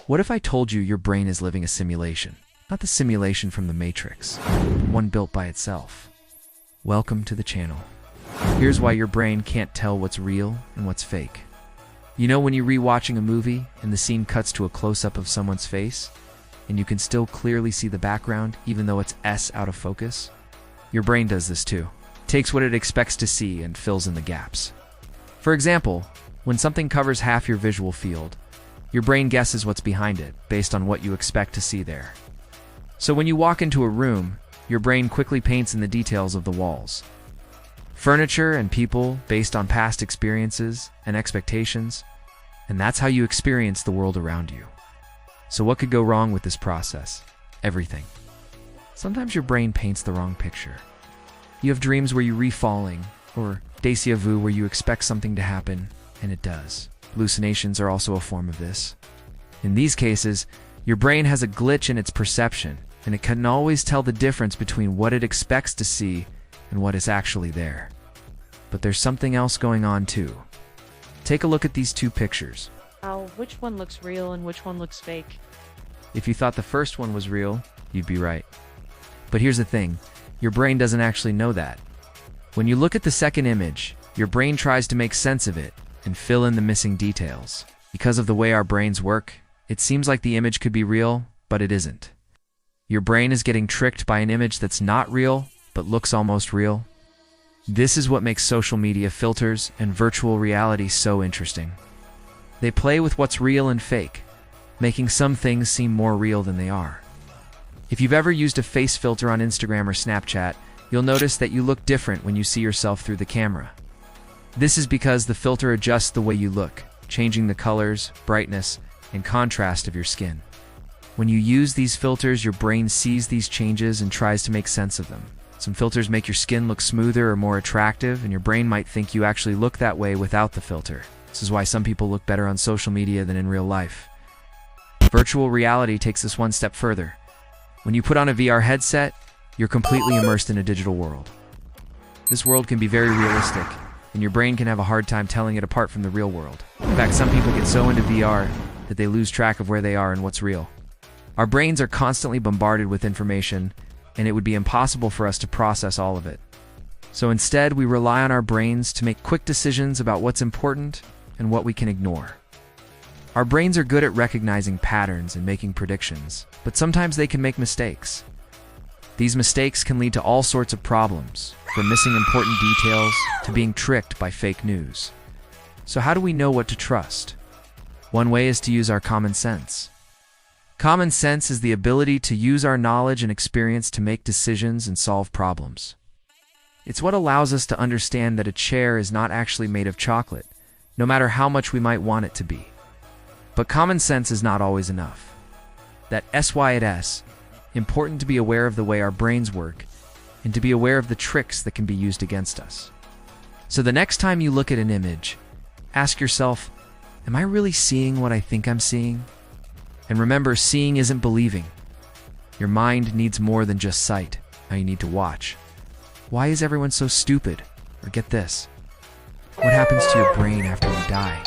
What if I told you your brain is living a simulation? Not the simulation from the Matrix, but one built by itself. Welcome to the channel. Here's why your brain can't tell what's real and what's fake. You know when you're rewatching a movie and the scene cuts to a close-up of someone's face, and you can still clearly see the background even though it's out of focus? Your brain does this too. It takes what it expects to see and fills in the gaps. For example, when something covers half your visual field, your brain guesses what's behind it based on what you expect to see there. So when you walk into a room, your brain quickly paints in the details of the walls, furniture and people based on past experiences and expectations, and that's how you experience the world around you. So what could go wrong with this process? Everything. Sometimes your brain paints the wrong picture. You have dreams where you re-falling, or déjà vu where you expect something to happen, and it does. Hallucinations are also a form of this. In these cases, your brain has a glitch in its perception, and it can always tell the difference between what it expects to see and what is actually there. But there's something else going on too. Take a look at these two pictures. Which one looks real and which one looks fake? If you thought the first one was real, you'd be right. But here's the thing, your brain doesn't actually know that. When you look at the second image, your brain tries to make sense of it and fill in the missing details. Because of the way our brains work, it seems like the image could be real, but it isn't. Your brain is getting tricked by an image that's not real, but looks almost real. This is what makes social media filters and virtual reality so interesting. They play with what's real and fake, making some things seem more real than they are. If you've ever used a face filter on Instagram or Snapchat, you'll notice that you look different when you see yourself through the camera. This is because the filter adjusts the way you look, changing the colors, brightness, and contrast of your skin. When you use these filters, your brain sees these changes and tries to make sense of them. Some filters make your skin look smoother or more attractive, and your brain might think you actually look that way without the filter. This is why some people look better on social media than in real life. Virtual reality takes this one step further. When you put on a VR headset, you're completely immersed in a digital world. This world can be very realistic, and your brain can have a hard time telling it apart from the real world. In fact, some people get so into VR that they lose track of where they are and what's real. Our brains are constantly bombarded with information, and it would be impossible for us to process all of it. So instead, we rely on our brains to make quick decisions about what's important and what we can ignore. Our brains are good at recognizing patterns and making predictions, but sometimes they can make mistakes. These mistakes can lead to all sorts of problems, from missing important details to being tricked by fake news. So how do we know what to trust? One way is to use our common sense. Common sense is the ability to use our knowledge and experience to make decisions and solve problems. It's what allows us to understand that a chair is not actually made of chocolate, no matter how much we might want it to be. But common sense is not always enough. That S, important to be aware of the way our brains work and to be aware of the tricks that can be used against us. So the next time you look at an image, ask yourself, am I really seeing what I think I'm seeing? And remember, seeing isn't believing. Your mind needs more than just sight. Now you need to watch. Why is everyone so stupid? Or get this, what happens to your brain after you die?